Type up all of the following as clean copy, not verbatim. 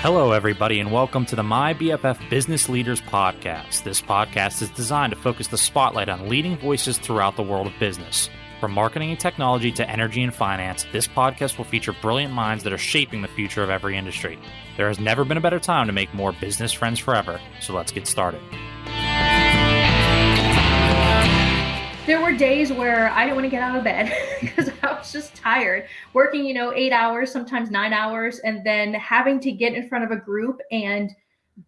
Hello, everybody, and welcome to the My BFF Business Leaders Podcast. This podcast is designed to focus the spotlight on leading voices throughout the world of business. From marketing and technology to energy and finance, this podcast will feature brilliant minds that are shaping the future of every industry. There has never been a better time to make more business friends forever, so let's get started. There were days where I didn't want to get out of bed because I was just tired, working, 8 hours, sometimes 9 hours, and then having to get in front of a group and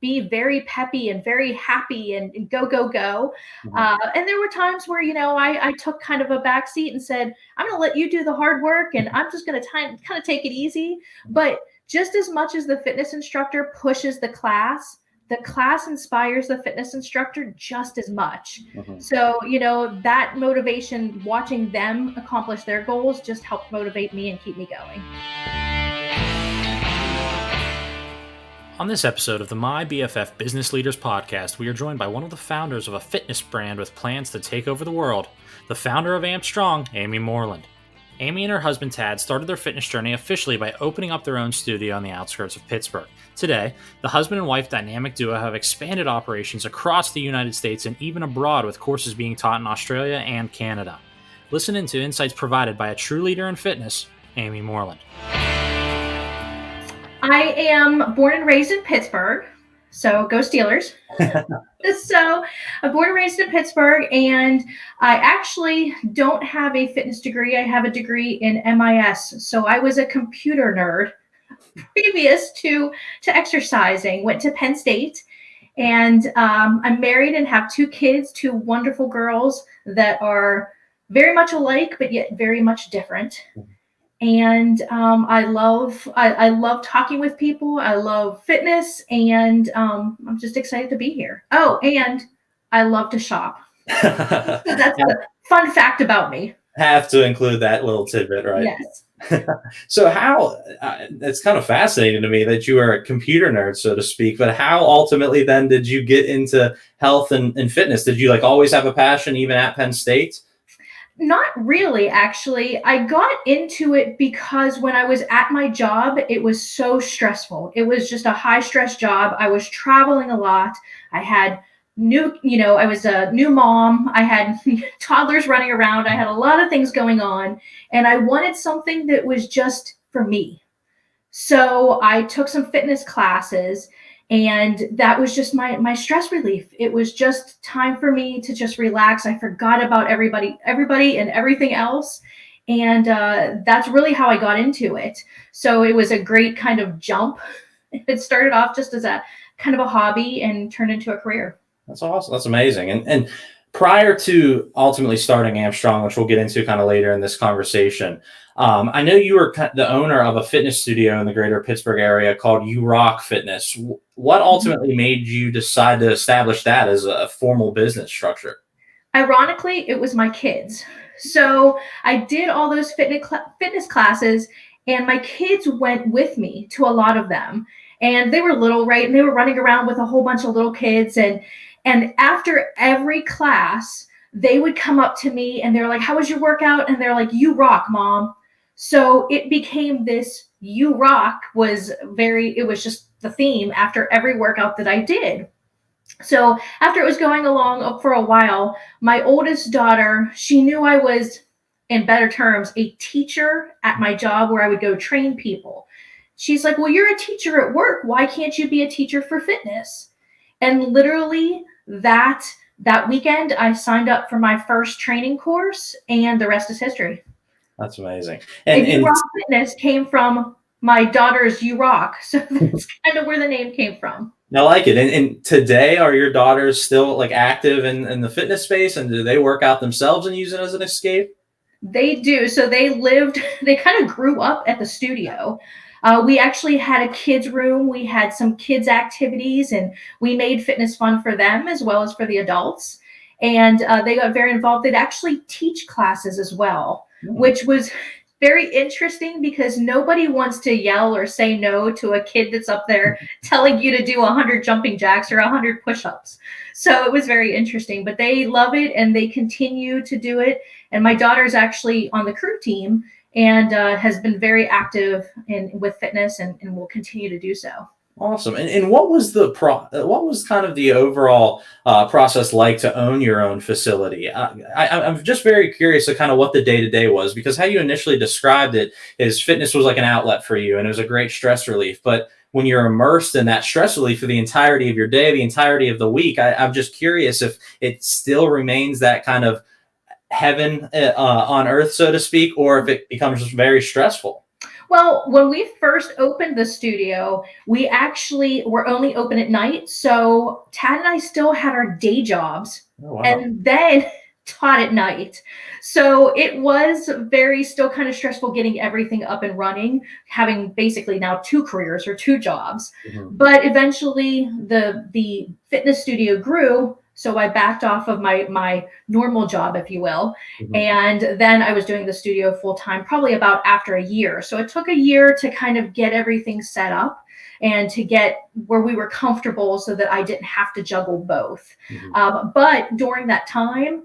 be very peppy and very happy and go, go, go. Mm-hmm. And there were times where, I took kind of a back seat and said, I'm going to let you do the hard work and I'm just going to kind of take it easy. But just as much as the fitness instructor pushes the class inspires the fitness instructor just as much. Mm-hmm. So, that motivation, watching them accomplish their goals just helped motivate me and keep me going. On this episode of the My BFF Business Leaders Podcast, we are joined by one of the founders of a fitness brand with plans to take over the world, the founder of Amp Strong, Amy Moreland. Amy and her husband Tad started their fitness journey officially by opening up their own studio on the outskirts of Pittsburgh. Today, the husband and wife dynamic duo have expanded operations across the United States and even abroad, with courses being taught in Australia and Canada. Listen into insights provided by a true leader in fitness, Amy Moreland. I am born and raised in Pittsburgh, so go Steelers. So I'm born and raised in Pittsburgh, and I actually don't have a fitness degree. I have a degree in MIS. So I was a computer nerd previous to exercising. Went to Penn State, and I'm married and have 2 kids, 2 wonderful girls that are very much alike, but yet very much different. And I love talking with people. I love fitness, and I'm just excited to be here. Oh, and I love to shop. So that's a fun fact about me. Have to include that little tidbit, right? Yes. So how, it's kind of fascinating to me that you are a computer nerd, so to speak, but how ultimately then did you get into health and fitness? Did you always have a passion even at Penn State? Not really, actually. I got into it because when I was at my job, it was so stressful. It was just a high stress job. I was traveling a lot. I had I was a new mom. I had toddlers running around. I had a lot of things going on, and I wanted something that was just for me. So I took some fitness classes, and that was just my stress relief. It was just time for me to just relax. I forgot about everybody and everything else. And that's really how I got into it. So it was a great kind of jump. It started off just as a kind of a hobby and turned into a career. That's awesome. That's amazing. And prior to ultimately starting Amp Strong, which we'll get into kind of later in this conversation, I know you were the owner of a fitness studio in the greater Pittsburgh area called You Rock Fitness. What ultimately made you decide to establish that as a formal business structure? Ironically, it was my kids. So I did all those fitness classes, and my kids went with me to a lot of them. And they were little, right? And they were running around with a whole bunch of little kids. And after every class, they would come up to me and they're like, how was your workout? And they're like, you rock, Mom. So it became this you rock it was just the theme after every workout that I did. So after it was going along for a while, my oldest daughter, she knew I was, in better terms, a teacher at my job where I would go train people. She's like, well, you're a teacher at work. Why can't you be a teacher for fitness? And literally that weekend, I signed up for my first training course, and the rest is history. That's amazing. And You Rock Fitness came from my daughter's You Rock. So that's kind of where the name came from. I like it. And today, are your daughters still active in the fitness space, and do they work out themselves and use it as an escape? They do. So they kind of grew up at the studio. We actually had a kids room. We had some kids activities, and we made fitness fun for them as well as for the adults. And they got very involved. They'd actually teach classes as well, which was very interesting because nobody wants to yell or say no to a kid that's up there telling you to do 100 jumping jacks or 100 push-ups. So it was very interesting, but they love it and they continue to do it. And my daughter's actually on the crew team and has been very active with fitness and will continue to do so. Awesome. And what was what was kind of the overall process like to own your own facility? I'm just very curious to kind of what the day to day was, because how you initially described it is fitness was like an outlet for you and it was a great stress relief. But when you're immersed in that stress relief for the entirety of your day, the entirety of the week, I'm just curious if it still remains that kind of heaven on earth, so to speak, or if it becomes just very stressful. Well, when we first opened the studio, we actually were only open at night. So Tad and I still had our day jobs Oh, wow. and then taught at night. So it was very still kind of stressful getting everything up and running, having basically now two careers or two jobs. Mhm. But eventually the fitness studio grew. So I backed off of my normal job, if you will. Mhm. And then I was doing the studio full time, probably about after a year. So it took a year to kind of get everything set up and to get where we were comfortable so that I didn't have to juggle both. Mhm. But during that time,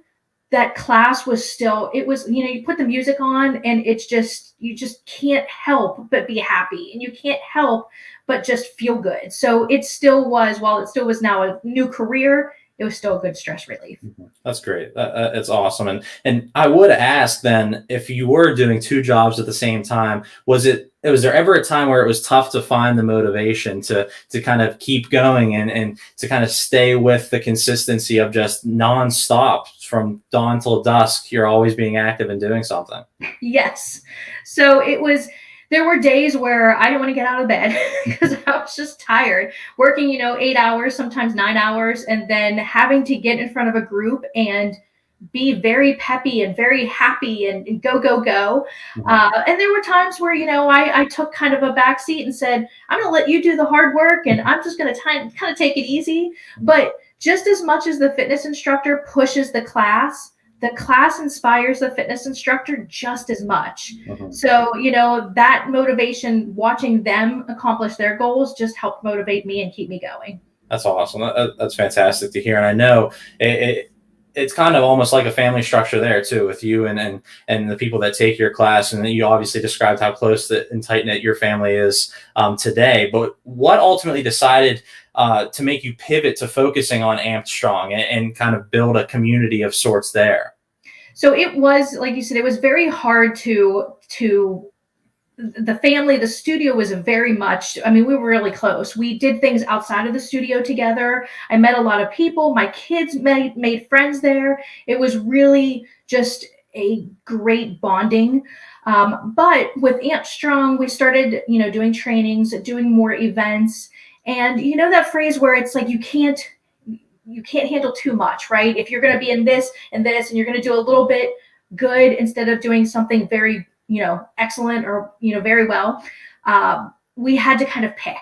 that class was still, it was, you put the music on and it's just, you just can't help but be happy and you can't help but just feel good. So it still was, while it still was now a new career, it was still a good stress relief. Mhm. That's great. It's awesome. And I would ask then, if you were doing two jobs at the same time, was there ever a time where it was tough to find the motivation to kind of keep going and to kind of stay with the consistency of just nonstop from dawn till dusk? You're always being active and doing something. Yes. So it was, there were days where I didn't want to get out of bed because I was just tired working, 8 hours, sometimes 9 hours, and then having to get in front of a group and be very peppy and very happy and go, go, go. Mhm. And there were times where, I took kind of a back seat and said, I'm going to let you do the hard work and I'm just going to kind of take it easy. But just as much as the fitness instructor pushes the class inspires the fitness instructor just as much. Mhm. So, that motivation, watching them accomplish their goals, just helped motivate me and keep me going. That's awesome. That's fantastic to hear. And I know it's kind of almost like a family structure there too, with you and the people that take your class. And you obviously described how close and tight knit your family is today. But what ultimately decided to make you pivot to focusing on Amped Strong and kind of build a community of sorts there? So it was, like you said, it was very hard to the family, the studio was very much, I mean, we were really close. We did things outside of the studio together. I met a lot of people. My kids made friends there. It was really just a great bonding. But with Amp Strong, we started, doing trainings, doing more events. And that phrase where it's like you can't handle too much, right? If you're going to be in this and this and you're going to do a little bit good instead of doing something very, excellent or, very well, we had to kind of pick.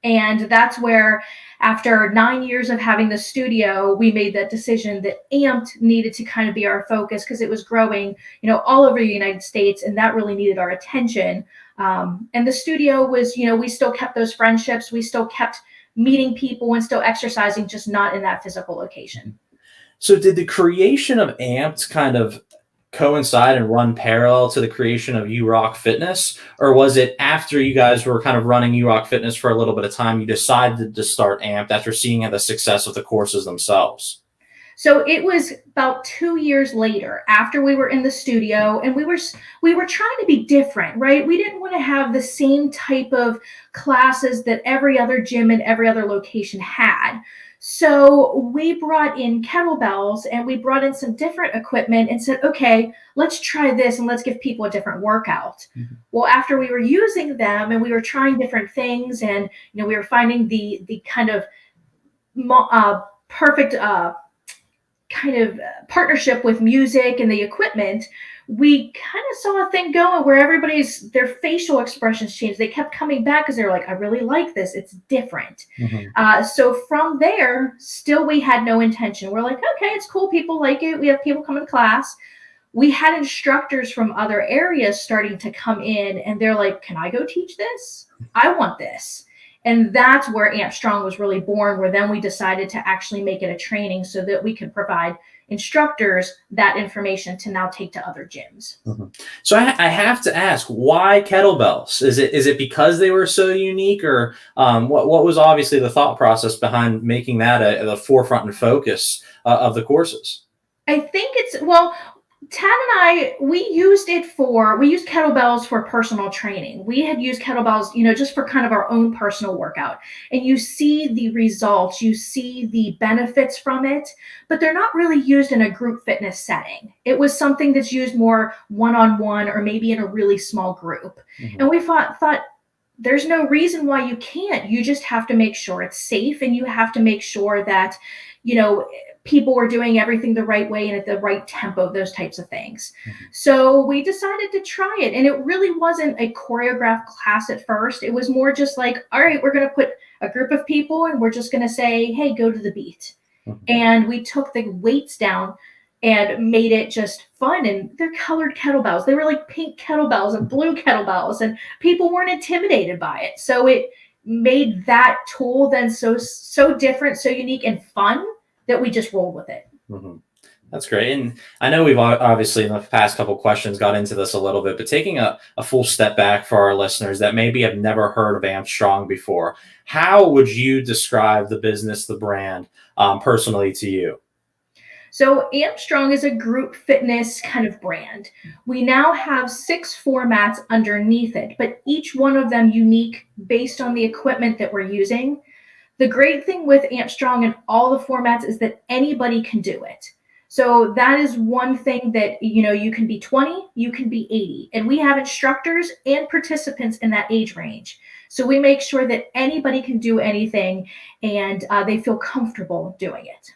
And that's where, after 9 years of having the studio, we made that decision that Amped needed to kind of be our focus because it was growing, all over the United States, and that really needed our attention. And the studio was, we still kept those friendships, we still kept meeting people and still exercising, just not in that physical location. So did the creation of Amped kind of coincide and run parallel to the creation of You Rock Fitness? Or was it after you guys were kind of running You Rock Fitness for a little bit of time, you decided to start Amped after seeing the success of the courses themselves? So it was about 2 years later, after we were in the studio, and we were trying to be different, right? We didn't want to have the same type of classes that every other gym and every other location had. So we brought in kettlebells and we brought in some different equipment and said, okay, let's try this and let's give people a different workout. Mhm. Well, after we were using them and we were trying different things, and we were finding the kind of perfect kind of partnership with music and the equipment, we kind of saw a thing going where their facial expressions changed. They kept coming back because they were like, I really like this. It's different. Mhm. So from there, still we had no intention. We're like, okay, it's cool. People like it. We have people come to class. We had instructors from other areas starting to come in, and they're like, can I go teach this? I want this. And that's where Amp Strong was really born, where then we decided to actually make it a training so that we could provide, instructors that information to now take to other gyms. So I have to ask, why kettlebells? Is it because they were so unique, or what was obviously the thought process behind making that the forefront and focus of the courses? I think Tad and I, we used kettlebells for personal training. We had used kettlebells, just for kind of our own personal workout. And you see the results, you see the benefits from it, but they're not really used in a group fitness setting. It was something that's used more one-on-one or maybe in a really small group. And we thought, there's no reason why you can't. You just have to make sure it's safe, and you have to make sure that, people were doing everything the right way and at the right tempo, those types of things. So we decided to try it. And it really wasn't a choreographed class at first. It was more just like, all right, we're going to put a group of people and we're just going to say, hey, go to the beat. And we took the weights down and made it just fun. And they're colored kettlebells. They were like pink kettlebells and blue kettlebells, and people weren't intimidated by it. So it made that tool then so different, so unique and fun, that we just rolled with it. That's great. And I know we've obviously in the past couple questions got into this a little bit, but taking a full step back for our listeners that maybe have never heard of Amp Strong before, how would you describe the business, the brand, personally to you? So Amp Strong is a group fitness kind of brand. We now have 6 formats underneath it, but each one of them unique based on the equipment that we're using. The great thing with Amp Strong and all the formats is that anybody can do it. So that is one thing that, you can be 20, you can be 80. And we have instructors and participants in that age range. So we make sure that anybody can do anything, and they feel comfortable doing it.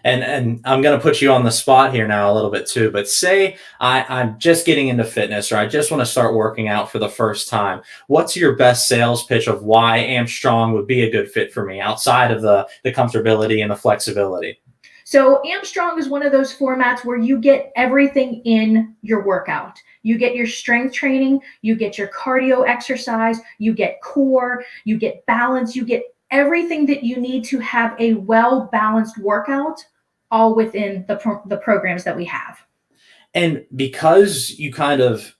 And I'm going to put you on the spot here now a little bit too, but say I'm just getting into fitness, or I just want to start working out for the first time. What's your best sales pitch of why Amp Strong would be a good fit for me outside of the comfortability and the flexibility? So Amp Strong is one of those formats where you get everything in your workout. You get your strength training, you get your cardio exercise, you get core, you get balance, you get everything that you need to have a well-balanced workout, all within the programs that we have. And because you kind of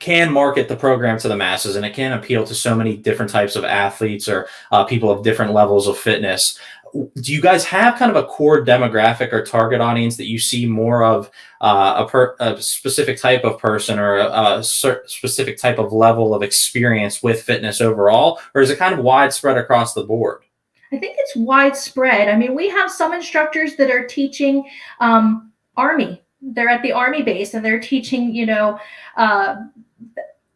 can market the program to the masses, and it can appeal to so many different types of athletes or people of different levels of fitness, do you guys have kind of a core demographic or target audience that you see more of a specific type of person, or a specific type of level of experience with fitness overall? Or is it kind of widespread across the board? I think it's widespread. I mean, we have some instructors that are teaching Army. They're at the Army base and they're teaching,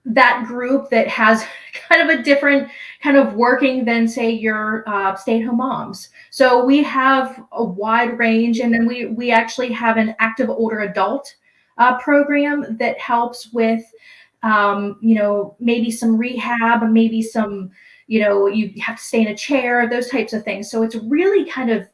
that group that has kind of a different kind of working than, say, your stay-at-home moms. So we have a wide range, and then we actually have an active older adult program that helps with, maybe some rehab, maybe some, you have to stay in a chair, those types of things. So it's really kind of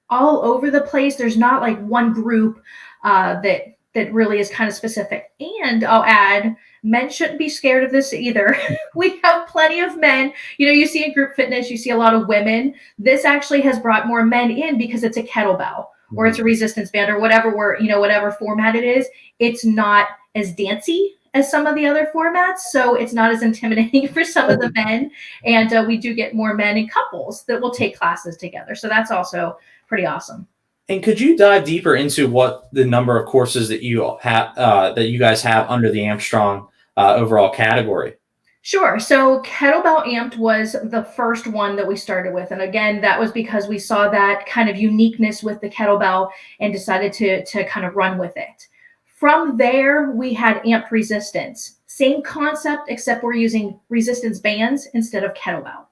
all over the place. There's not like one group that really is kind of specific. And I'll add, men shouldn't be scared of this either. We have plenty of men. You see in group fitness, you see a lot of women. This actually has brought more men in because it's a kettlebell or it's a resistance band or whatever whatever format it is. It's not as dancey as some of the other formats, so it's not as intimidating for some of the men. And we do get more men and couples that will take classes together. So that's also pretty awesome. And could you dive deeper into what the number of courses that you have, that you guys have under the Amp Strong overall category? Sure. So Kettlebell Amped was the first one that we started with. And again, that was because we saw that kind of uniqueness with the kettlebell and decided to kind of run with it. From there, we had Amped Resistance. Same concept, except we're using resistance bands instead of kettlebell.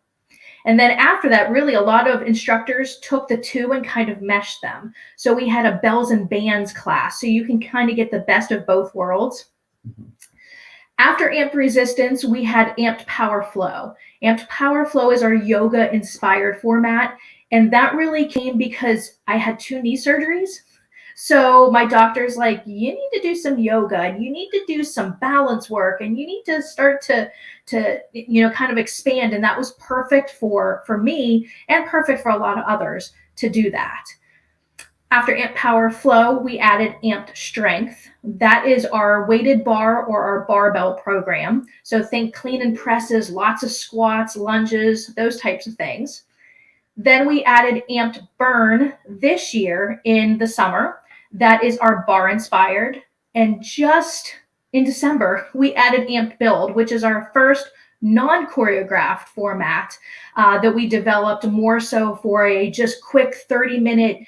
And then after that, really a lot of instructors took the two and kind of meshed them. So we had a bells and bands class. So you can kind of get the best of both worlds. After Amped Resistance, we had Amped Power Flow. Amped Power Flow is our yoga inspired format. And that really came because I had 2 knee surgeries. So my doctor's like, you need to do some yoga and you need to do some balance work and you need to start to kind of expand. And that was perfect for me and perfect for a lot of others to do that. After Amp Power Flow, we added Amped Strength. That is our weighted bar or our barbell program. So think clean and presses, lots of squats, lunges, those types of things. Then we added Amped Burn this year in the summer. That is our bar inspired. And just in December, we added Amped Build, which is our first non-choreographed format that we developed more so for a just quick 30-minute,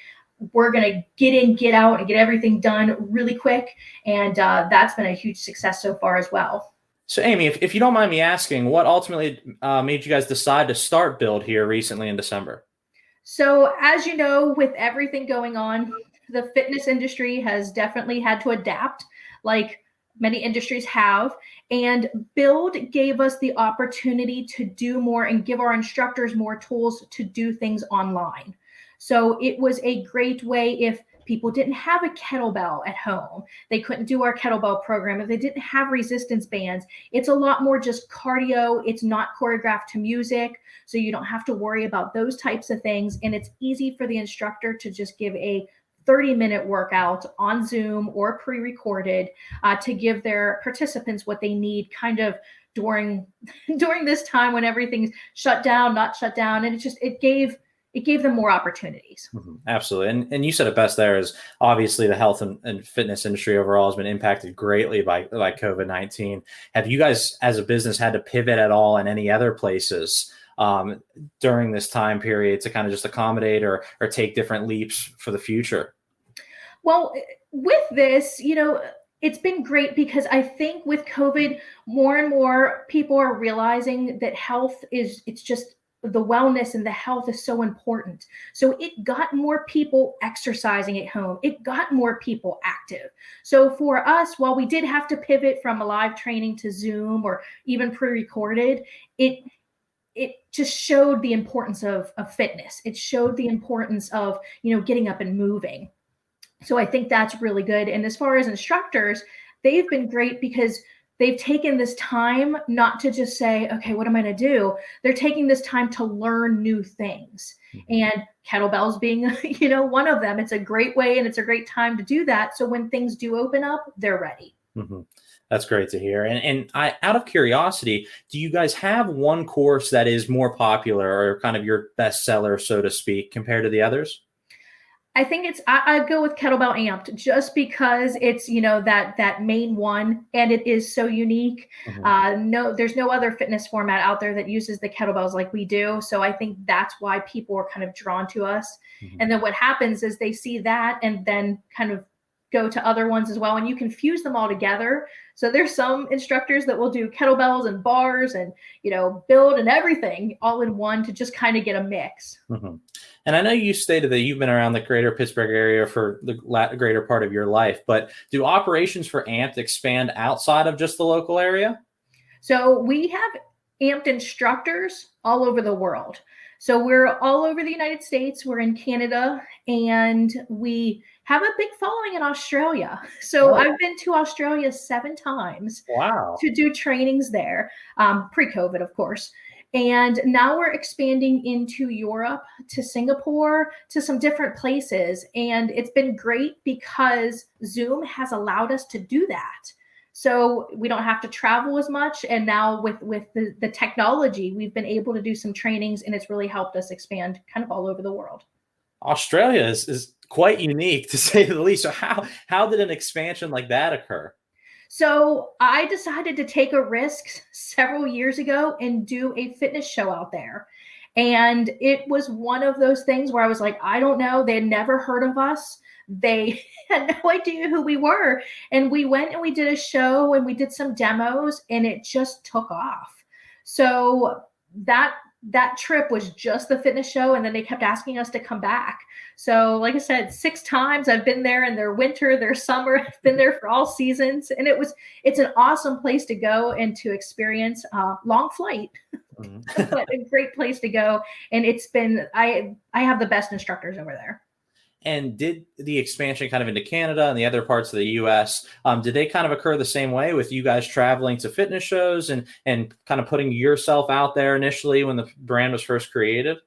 we're going to get in, get out, and get everything done really quick. And that's been a huge success so far as well. So, Amy, if you don't mind me asking, what ultimately made you guys decide to start Build here recently in December? So, as you know, with everything going on, the fitness industry has definitely had to adapt, like many industries have. And Build gave us the opportunity to do more and give our instructors more tools to do things online. So it was a great way if people didn't have a kettlebell at home, they couldn't do our kettlebell program. If they didn't have resistance bands, it's a lot more just cardio. It's not choreographed to music, so you don't have to worry about those types of things. And it's easy for the instructor to just give a 30-minute workout on Zoom or pre-recorded to give their participants what they need kind of during this time when everything's shut down, not shut down. And it gave them more opportunities. Mm-hmm. Absolutely. And you said it best there is obviously the health and fitness industry overall has been impacted greatly by COVID-19. Have you guys as a business had to pivot at all in any other places during this time period to kind of just accommodate or take different leaps for the future? Well, with this, it's been great because I think with COVID, more and more people are realizing that it's just the wellness and the health is so important. So it got more people exercising at home. It got more people active. So for us, while we did have to pivot from a live training to Zoom or even pre-recorded, it just showed the importance of fitness. It showed the importance of, getting up and moving. So I think that's really good. And as far as instructors, they've been great because they've taken this time not to just say, okay, what am I going to do? They're taking this time to learn new things. And kettlebells being, one of them. It's a great way and it's a great time to do that. So when things do open up, they're ready. Mm-hmm. That's great to hear. And I, out of curiosity, do you guys have one course that is more popular or kind of your bestseller, so to speak, compared to the others? I think I'd go with kettlebell amped just because it's, that main one and it is so unique. Mm-hmm. There's no other fitness format out there that uses the kettlebells like we do. So I think that's why people are kind of drawn to us. Mm-hmm. And then what happens is they see that and then kind of go to other ones as well. And you can fuse them all together. So there's some instructors that will do kettlebells and bars and, build and everything all in one to just kind of get a mix. Mm-hmm. And I know you stated that you've been around the greater Pittsburgh area for the greater part of your life, but do operations for Amped expand outside of just the local area? So we have Amped instructors all over the world. So we're all over the United States, we're in Canada, and we have a big following in Australia. So I've been to Australia 7 times. Wow. To do trainings there, pre-COVID, of course. And now we're expanding into Europe, to Singapore, to some different places. And it's been great because Zoom has allowed us to do that. So we don't have to travel as much. And now with the technology, we've been able to do some trainings and it's really helped us expand kind of all over the world. Australia is quite unique to say the least. So how did an expansion like that occur? So I decided to take a risk several years ago and do a fitness show out there. And it was one of those things where I was like, I don't know. They had never heard of us. They had no idea who we were. And we went and we did a show and we did some demos and it just took off. So that trip was just the fitness show. And then they kept asking us to come back. So like I said, 6 times I've been there in their winter, their summer, I've been there for all seasons. And it's an awesome place to go and to experience long flight, but a great place to go. And I have the best instructors over there. And did the expansion kind of into Canada and the other parts of the U.S., did they kind of occur the same way with you guys traveling to fitness shows and kind of putting yourself out there initially when the brand was first created?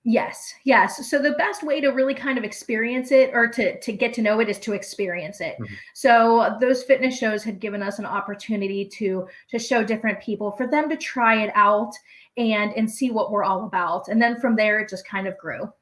Yes, yes. So the best way to really kind of experience it or to get to know it is to experience it. Mhm. So those fitness shows had given us an opportunity to show different people, for them to try it out and see what we're all about. And then from there it just kind of grew.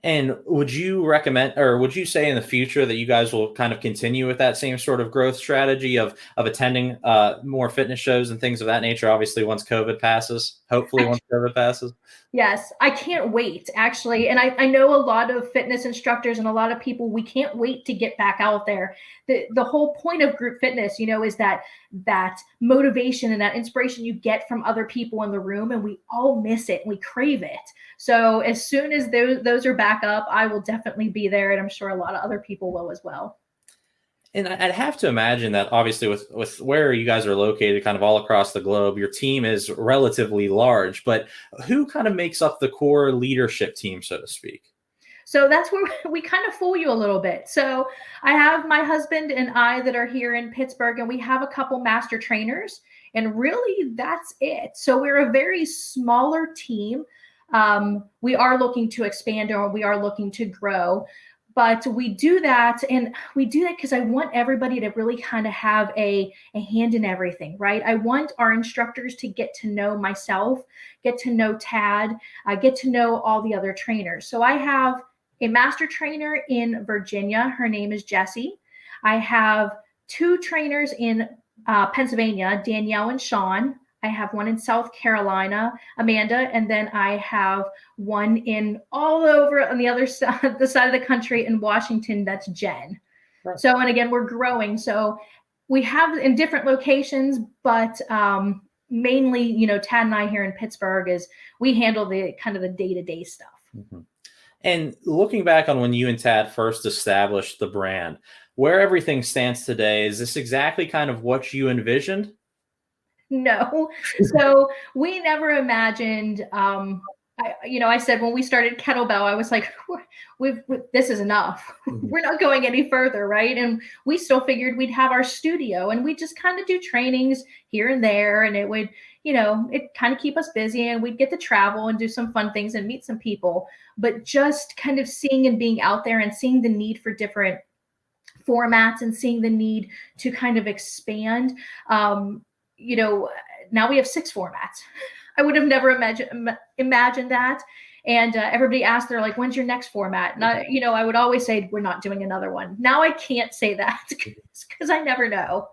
And would you recommend, or would you say in the future that you guys will kind of continue with that same sort of growth strategy of attending more fitness shows and things of that nature? Obviously, once COVID passes, hopefully I once COVID passes. Yes, I can't wait actually. And I know a lot of fitness instructors and a lot of people, we can't wait to get back out there. The whole point of group fitness, is that motivation and that inspiration you get from other people in the room, and we all miss it and we crave it. So as soon as those are back up, I will definitely be there, and I'm sure a lot of other people will as well. And I'd have to imagine that obviously with where you guys are located kind of all across the globe, your team is relatively large, but who kind of makes up the core leadership team, so to speak? So that's where we kind of fool you a little bit. So I have my husband and I that are here in Pittsburgh, and we have a couple master trainers, and really that's it. So we're a very smaller team. We are looking to expand, or we are looking to grow, but we do that, and we do that because I want everybody to really kind of have a hand in everything, right? I want our instructors to get to know myself, get to know Tad, get to know all the other trainers. So I have a master trainer in Virginia. Her name is Jessie. I have two trainers in Pennsylvania, Danielle and Sean. I have one in South Carolina, Amanda, and then I have one in all over on the other side, the side of the country in Washington. That's Jen. Right. So, and again, we're growing. So we have in different locations, but mainly, Tad and I here in Pittsburgh is we handle the kind of the day-to-day stuff. Mhm. And looking back on when you and Tad first established the brand, where everything stands today, is this exactly kind of what you envisioned? No. So we never imagined, I said when we started Kettlebell, I was like, this is enough. Mhm. We're not going any further, right? And we still figured we'd have our studio, and we just kind of do trainings here and there, and it would, it kind of keep us busy, and we'd get to travel and do some fun things and meet some people. But just kind of seeing and being out there and seeing the need for different formats and seeing the need to kind of expand. Now we have 6 formats. I would have never imagined that. And everybody asked, they're like, when's your next format? And I would always say, we're not doing another one. Now I can't say that because I never know.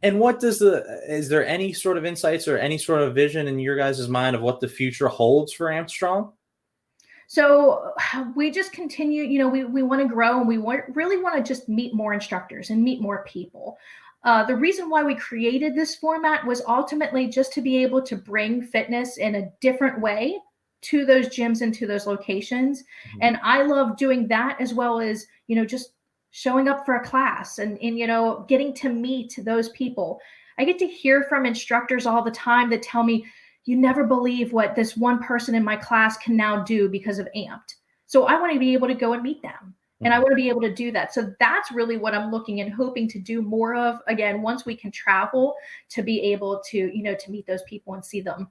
And is there any sort of insights or any sort of vision in your guys' mind of what the future holds for Armstrong? So we just continue, we want to grow, and we really want to just meet more instructors and meet more people. The reason why we created this format was ultimately just to be able to bring fitness in a different way to those gyms and to those locations. Mm-hmm. And I love doing that, as well as, just showing up for a class and getting to meet those people. I get to hear from instructors all the time that tell me, you never believe what this one person in my class can now do because of AMPD. So I want to be able to go and meet them. And I want to be able to do that. So that's really what I'm looking and hoping to do more of, again, once we can travel, to be able to, to meet those people and see them.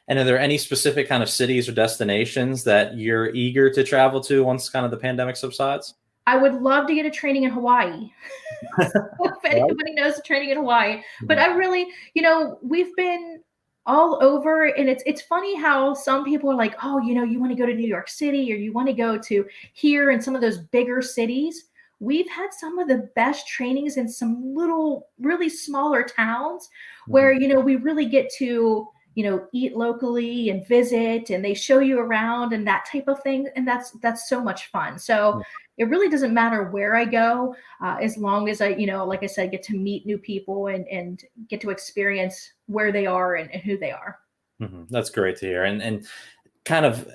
And are there any specific kind of cities or destinations that you're eager to travel to once kind of the pandemic subsides? I would love to get a training in Hawaii. If anybody knows the training in Hawaii. But I really, we've been all over, and it's funny how some people are like, oh, you want to go to New York City, or you want to go to here and some of those bigger cities. We've had some of the best trainings in some little, really smaller towns where, we really get to, eat locally and visit, and they show you around and that type of thing. And that's so much fun. So it really doesn't matter where I go, as long as I, like I said, get to meet new people and get to experience where they are and who they are. Mm-hmm. That's great to hear. And kind of,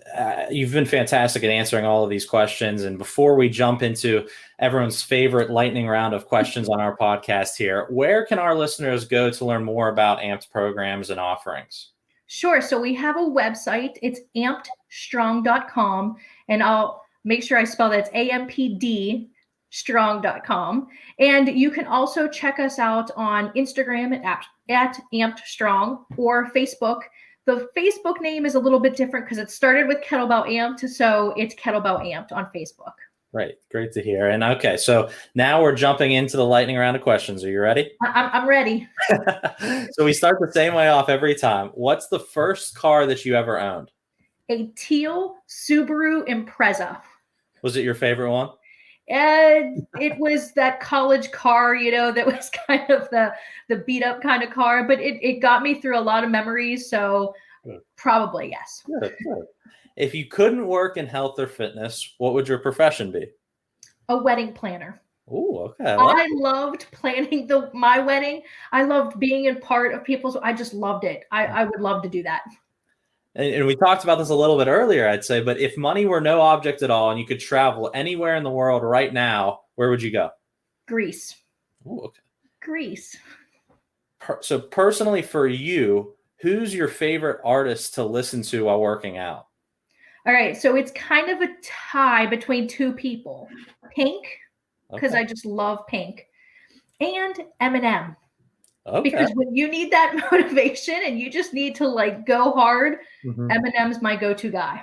you've been fantastic at answering all of these questions. And before we jump into everyone's favorite lightning round of questions on our podcast here, where can our listeners go to learn more about AMPD programs and offerings? Sure. So we have a website. It's ampedstrong.com, and I'll make sure I spell that. It's AMPD strong.com. And you can also check us out on Instagram at AmpedStrong, or Facebook. The Facebook name is a little bit different because it started with Kettlebell Amped, so it's Kettlebell Amped on Facebook. Right. Great to hear. And okay, so now we're jumping into the lightning round of questions. Are you ready? I'm ready. So we start the same way off every time. What's the first car that you ever owned? A teal Subaru Impreza. Was it your favorite one? And it was that college car, that was kind of the beat up kind of car, but it got me through a lot of memories. So probably yes. Good. If you couldn't work in health or fitness, what would your profession be? A wedding planner. Oh, okay. I loved planning my wedding. I loved being in part of people's. I just loved it. I would love to do that. And we talked about this a little bit earlier, I'd say, but if money were no object at all and you could travel anywhere in the world right now, where would you go? Greece. Oh, okay. Greece. So personally for you, who's your favorite artist to listen to while working out? All right. So it's kind of a tie between two people. Pink, because I just love Pink, and Eminem. Okay. Because when you need that motivation and you just need to go hard, Eminem's my go-to guy.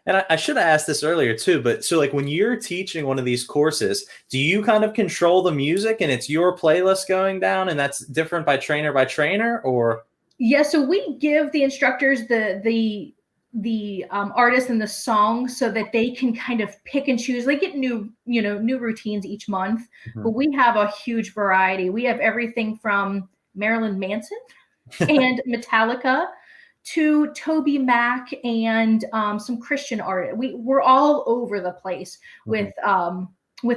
And I should have asked this earlier too, but so when you're teaching one of these courses, do you kind of control the music and it's your playlist going down and that's different by trainer or? Yeah, so we give the instructors the artist and the song so that they can kind of pick and choose. They get new routines each month, but we have a huge variety. We have everything from Marilyn Manson and Metallica to Toby Mac and some Christian art. We're all over the place with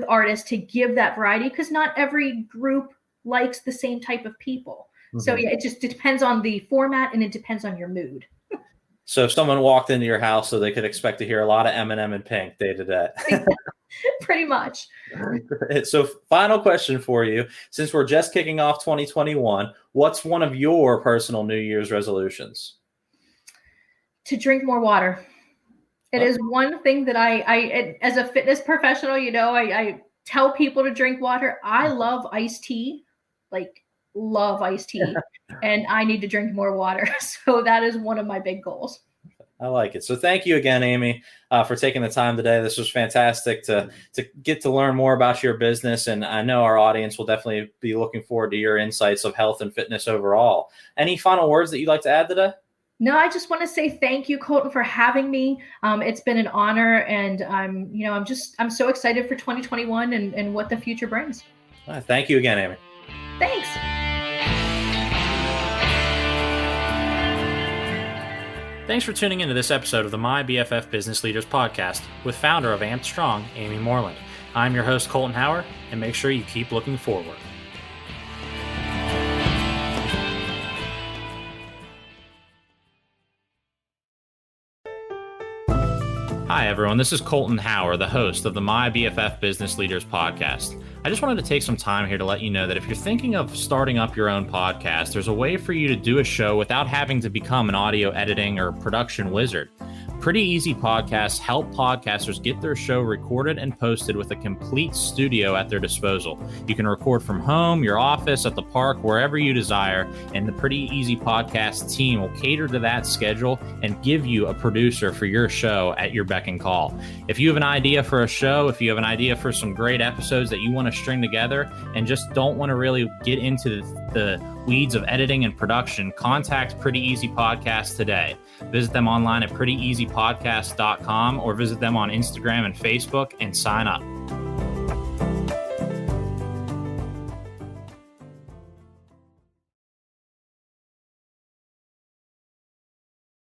artists to give that variety because not every group likes the same type of people. So yeah, it just depends on the format and it depends on your mood. So if someone walked into your house, so they could expect to hear a lot of Eminem and Pink day to day. Pretty much. So final question for you. Since we're just kicking off 2021, what's one of your personal New Year's resolutions? To drink more water. It is one thing that I as a fitness professional, I tell people to drink water. I love iced tea, love iced tea, and I need to drink more water. So that is one of my big goals. I like it. So thank you again, Amy, for taking the time today. This was fantastic to get to learn more about your business. And I know our audience will definitely be looking forward to your insights of health and fitness overall. Any final words that you'd like to add today? No, I just want to say thank you, Colton, for having me. It's been an honor, and I'm so excited for 2021 and what the future brings. Thank you again, Amy. Thanks. Thanks for tuning into this episode of the My BFF Business Leaders Podcast with founder of Amped Strong, Amy Moreland. I'm your host, Colton Hauer, and make sure you keep looking forward. Hi, everyone. This is Colton Hauer, the host of the My BFF Business Leaders Podcast. I just wanted to take some time here to let you know that if you're thinking of starting up your own podcast, there's a way for you to do a show without having to become an audio editing or production wizard. Pretty Easy Podcasts help podcasters get their show recorded and posted with a complete studio at their disposal. You can record from home, your office, at the park, wherever you desire, and the Pretty Easy Podcast team will cater to that schedule and give you a producer for your show at your beck and call. If you have an idea for a show, if you have an idea for some great episodes that you want to string together and just don't want to really get into the weeds of editing and production, contact Pretty Easy Podcasts today. Visit them online at prettyeasypodcast.com or visit them on Instagram and Facebook and sign up.